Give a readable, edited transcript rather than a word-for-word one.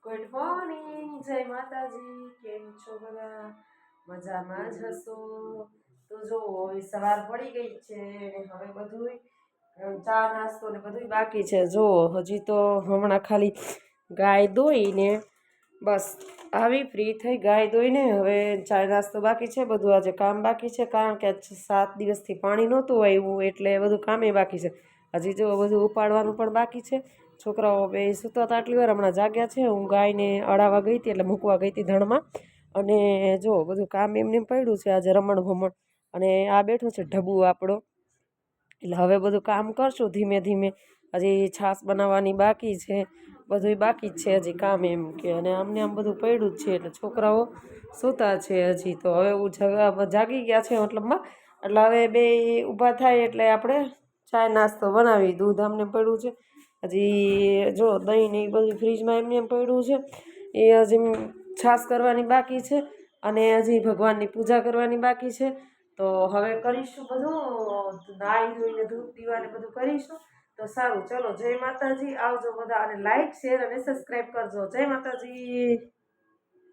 Good morning, જય માતાજી. કેમ છો બધા? મજામાં જ હશો. તો જો સવાર પડી ગઈ છે ને હવે બધું ચા નાસ્તો ને બધું બાકી છે. જો હજી તો હમણાં ખાલી ગાય દોઈને બસ આવી ફ્રી થઈ. ગાય દોઈને હવે ચા નાસ્તો બાકી છે, બધું આજે કામ બાકી છે, કારણ કે 7 દિવસથી પાણી નહોતું આવ્યું એટલે બધું કામે બાકી છે. હજી જો બધું ઉપાડવાનું પણ બાકી છે. છોકરાઓ બે સૂતા હતા આટલી વાર, હમણાં જાગ્યા છે. હું ગાયને અડાવવા ગઈ હતી એટલે મૂકવા ગઈ હતી ધણમાં, અને જો બધું કામ એમને પડ્યું છે આજે રમણ ભમણ. અને આ બેઠો છે ઢબુ આપણો, એટલે હવે બધું કામ કરશું ધીમે ધીમે. હજી છાશ બનાવવાની બાકી છે, બધું બાકી જ છે હજી કામ એમ કે. અને આમને આમ બધું પડ્યું જ છે એટલે છોકરાઓ સૂતા છે હજી. તો હવે જાગી ગયા છે મતલબમાં, એટલે હવે બે ઊભા થાય એટલે આપણે ચા નાસ્તો બનાવી. દૂધ આમને પડ્યું છે, હજી જો દહીં ને એ બધું ફ્રીજમાં એમને એમ પડ્યું છે. એ હજી છાશ કરવાની બાકી છે, અને હજી ભગવાનની પૂજા કરવાની બાકી છે. તો હવે કરીશું બધું, નાહી ધોઈને દૂધ પીવાને બધું કરીશું. તો સારું, ચલો જય માતાજી. આવજો બધા, અને લાઈક શેર અને સબસ્ક્રાઈબ કરજો. જય માતાજી.